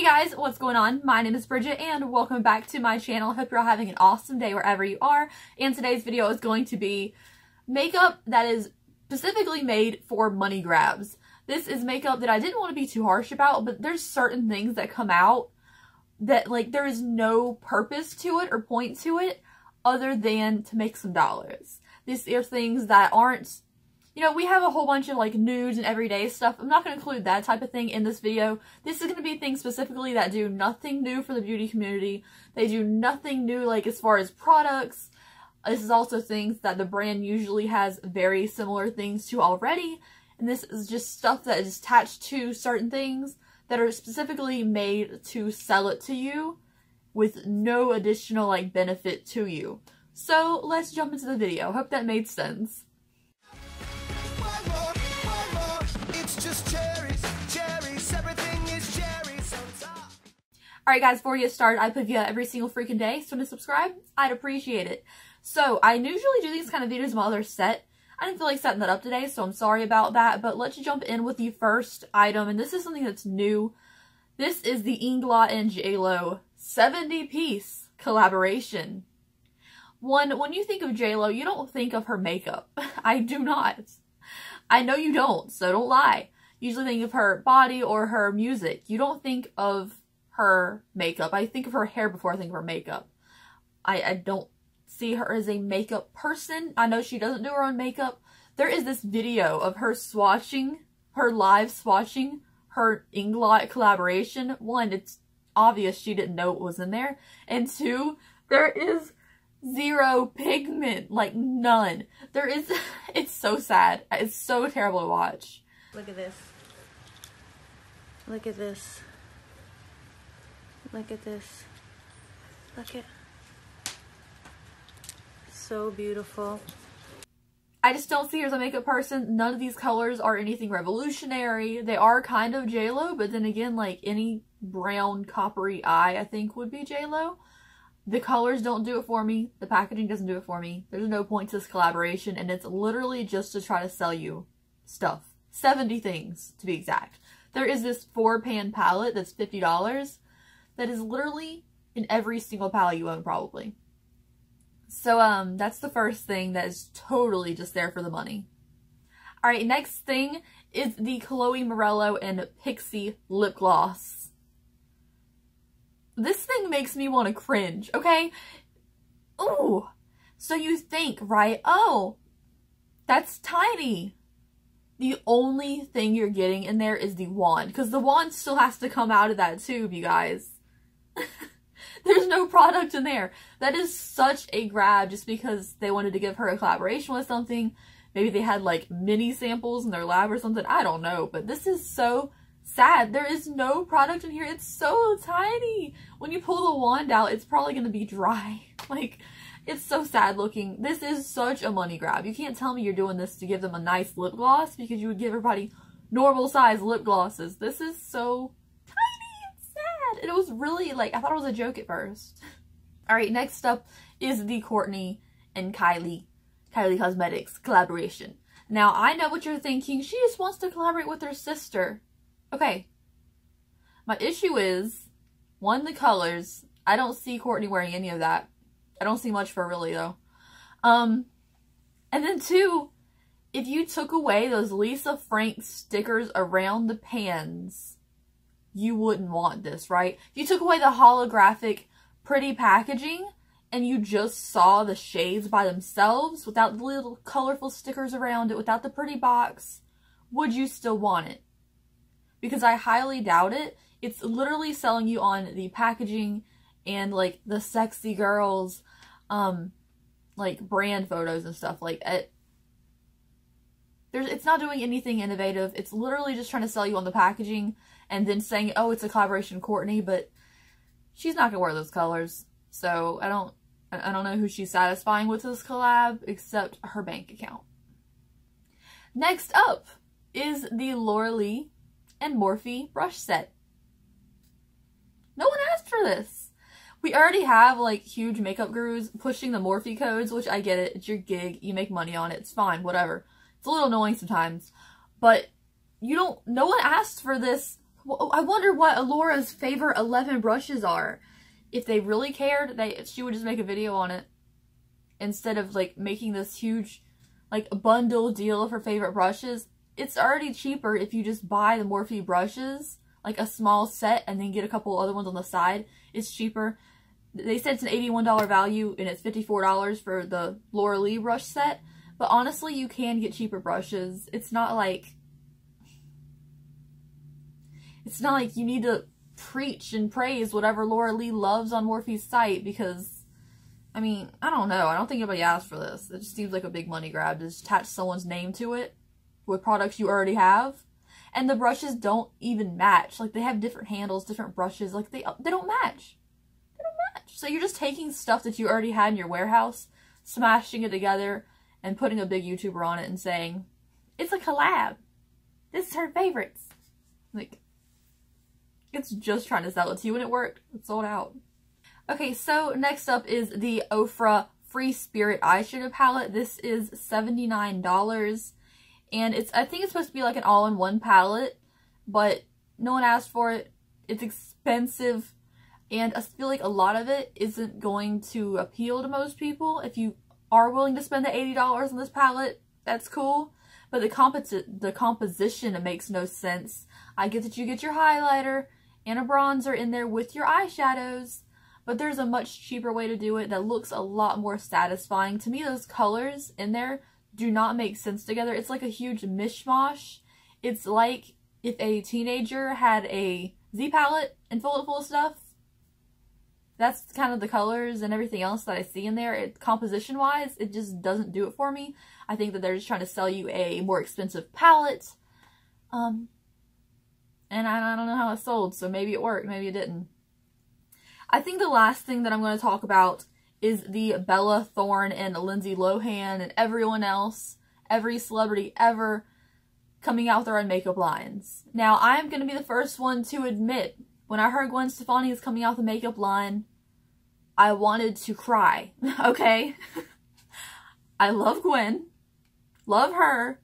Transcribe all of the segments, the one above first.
Hey guys, what's going on? My name is Bridget and welcome back to my channel. Hope you're all having an awesome day wherever you are. And today's video is going to be makeup that is specifically made for money grabs. This is makeup that I didn't want to be too harsh about, but there's certain things that come out that like there is no purpose to it or point to it other than to make some dollars. These are things that aren't, you know, we have a whole bunch of like nudes and everyday stuff. I'm not going to include that type of thing in this video. This is going to be things specifically that do nothing new for the beauty community. They do nothing new like as far as products. This is also things that the brand usually has very similar things to already. And this is just stuff that is attached to certain things that are specifically made to sell it to you with no additional like benefit to you. So let's jump into the video. Hope that made sense. Alright guys, before we get started, I put videos every single freaking day, so to subscribe, I'd appreciate it. So, I usually do these kind of videos on my other set. I didn't feel like setting that up today, so I'm sorry about that, but let's jump in with the first item, and this is something that's new. This is the Inglot and JLo 70-piece collaboration. When you think of JLo, you don't think of her makeup. I do not. I know you don't, so don't lie. You usually think of her body or her music. You don't think of her makeup. I think of her hair before I think of her makeup. I don't see her as a makeup person. I know she doesn't do her own makeup. There is this video of her swatching, her live swatching her Inglot collaboration. One, it's obvious she didn't know it was in there. And two, there is zero pigment, like none. There is, it's so sad. It's so terrible to watch. Look at this. Look at this. Look at this. Look at. So beautiful. I just don't see her as a makeup person. None of these colors are anything revolutionary. They are kind of JLo, but then again, like any brown coppery eye, I think would be JLo. The colors don't do it for me. The packaging doesn't do it for me. There's no point to this collaboration, and it's literally just to try to sell you stuff. 70 things, to be exact. There is this 4-pan palette that's $50 that is literally in every single palette you own, probably. So, that's the first thing that is totally just there for the money. Alright, next thing is the Chloe Morello and Pixie lip gloss. This thing makes me want to cringe, okay? Ooh! So you think, right? Oh, that's tiny. The only thing you're getting in there is the wand, because the wand still has to come out of that tube, you guys. There's no product in there. That is such a grab just because they wanted to give her a collaboration with something. Maybe they had like mini samples in their lab or something. I don't know, but this is so sad. There is no product in here. It's so tiny. When you pull the wand out, it's probably going to be dry. Like, it's so sad looking. This is such a money grab. You can't tell me you're doing this to give them a nice lip gloss because you would give everybody normal size lip glosses. This is so tiny. It's sad. It was really like, I thought it was a joke at first. Alright, next up is the Kourtney and Kylie Cosmetics collaboration. Now, I know what you're thinking. She just wants to collaborate with her sister. Okay. My issue is, one, the colors. I don't see Kourtney wearing any of that. I don't see much for really, though. And then two, if you took away those Lisa Frank stickers around the pans, you wouldn't want this, right? If you took away the holographic pretty packaging and you just saw the shades by themselves without the little colorful stickers around it, without the pretty box, would you still want it? Because I highly doubt it. It's literally selling you on the packaging and like the sexy girls, like brand photos and stuff. Like it's not doing anything innovative. It's literally just trying to sell you on the packaging and then saying, oh, it's a collaboration with Kourtney, but she's not gonna wear those colors. So I don't know who she's satisfying with this collab except her bank account. Next up is the Laura Lee and Morphe brush set. No one asked for this. We already have like huge makeup gurus pushing the Morphe codes, which I get it. It's your gig. You make money on it. It's fine. Whatever. It's a little annoying sometimes, but no one asked for this Well, I wonder what Alora's favorite 11 brushes are. If they really cared, she would just make a video on it. Instead of, like, making this huge, like, bundle deal of her favorite brushes. It's already cheaper if you just buy the Morphe brushes, like a small set, and then get a couple other ones on the side. It's cheaper. They said it's an $81 value, and it's $54 for the Laura Lee brush set. But honestly, you can get cheaper brushes. It's not like you need to preach and praise whatever Laura Lee loves on Morphe's site, because, I mean, I don't know. I don't think anybody asked for this. It just seems like a big money grab to just attach someone's name to it with products you already have. And the brushes don't even match. Like, they have different handles, different brushes. Like, they don't match. They don't match. So you're just taking stuff that you already had in your warehouse, smashing it together, and putting a big YouTuber on it and saying, it's a collab. This is her favorites. Like, it's just trying to sell it to you, and it worked. It sold out. Okay, so next up is the Ofra Free Spirit eyeshadow palette. This is $79. And I think it's supposed to be like an all-in-one palette, but no one asked for it. It's expensive, and I feel like a lot of it isn't going to appeal to most people. If you are willing to spend the $80 on this palette, that's cool. But the composition, makes no sense. I get that you get your highlighter and a bronzer in there with your eyeshadows, but there's a much cheaper way to do it that looks a lot more satisfying. To me, those colors in there do not make sense together. It's like a huge mishmash. It's like if a teenager had a Z palette and filled it full of stuff. That's kind of the colors and everything else that I see in there. Composition-wise, it just doesn't do it for me. I think that they're just trying to sell you a more expensive palette. And I don't know how it sold, so maybe it worked, maybe it didn't. I think the last thing that I'm going to talk about is the Bella Thorne and Lindsay Lohan and everyone else, every celebrity ever, coming out with their own makeup lines. Now, I'm going to be the first one to admit, when I heard Gwen Stefani is coming out with a makeup line, I wanted to cry, okay? I love Gwen, love her,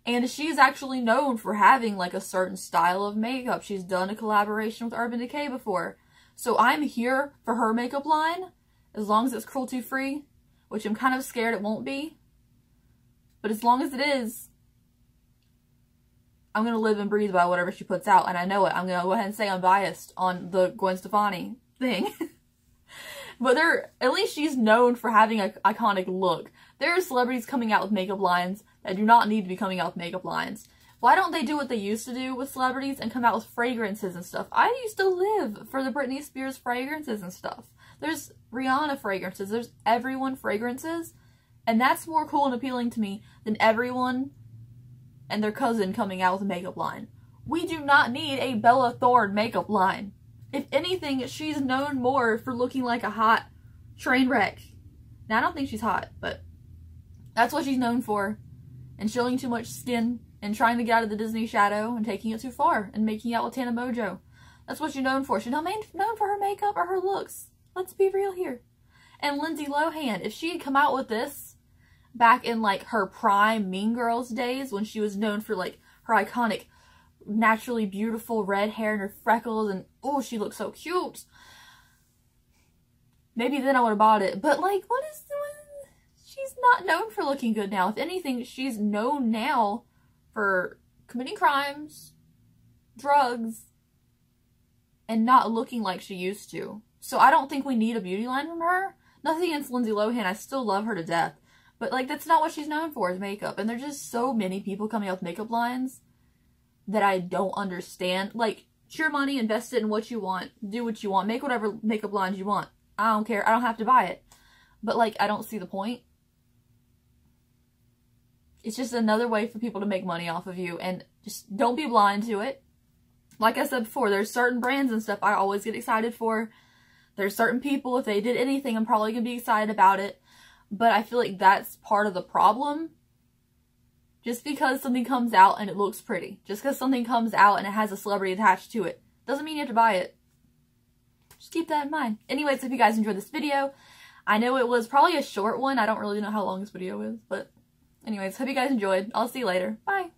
and she's actually known for having like a certain style of makeup. She's done a collaboration with Urban Decay before. So I'm here for her makeup line, as long as it's cruelty-free, which I'm kind of scared it won't be. But as long as it is, I'm going to live and breathe by whatever she puts out, and I know it. I'm going to go ahead and say I'm biased on the Gwen Stefani thing. But at least she's known for having an iconic look. There are celebrities coming out with makeup lines that do not need to be coming out with makeup lines. Why don't they do what they used to do with celebrities and come out with fragrances and stuff? I used to live for the Britney Spears fragrances and stuff. There's Rihanna fragrances. There's everyone fragrances. And that's more cool and appealing to me than everyone and their cousin coming out with a makeup line. We do not need a Bella Thorne makeup line. If anything, she's known more for looking like a hot train wreck. Now, I don't think she's hot, but that's what she's known for. And showing too much skin and trying to get out of the Disney shadow and taking it too far and making out with Tana Mojo. That's what she's known for. She's not known for her makeup or her looks. Let's be real here. And Lindsay Lohan, if she had come out with this back in like her prime Mean Girls days, when she was known for like her iconic naturally beautiful red hair and her freckles, and oh, she looks so cute. Maybe then I would have bought it. But like, she's not known for looking good now. If anything, she's known now for committing crimes, drugs, and not looking like she used to. So I don't think we need a beauty line from her. Nothing against Lindsay Lohan. I still love her to death. But like, that's not what she's known for, is makeup. And there's just so many people coming out with makeup lines that I don't understand. Like, it's your money, invest it in what you want, do what you want, make whatever makeup lines you want. I don't care. I don't have to buy it. But like, I don't see the point. It's just another way for people to make money off of you, and just don't be blind to it. Like I said before, there's certain brands and stuff I always get excited for. There's certain people, if they did anything, I'm probably going to be excited about it. But I feel like that's part of the problem. Just because something comes out and it looks pretty, just because something comes out and it has a celebrity attached to it, doesn't mean you have to buy it. Just keep that in mind. Anyways, if you guys enjoyed this video, I know it was probably a short one. I don't really know how long this video is, but anyways, hope you guys enjoyed. I'll see you later. Bye.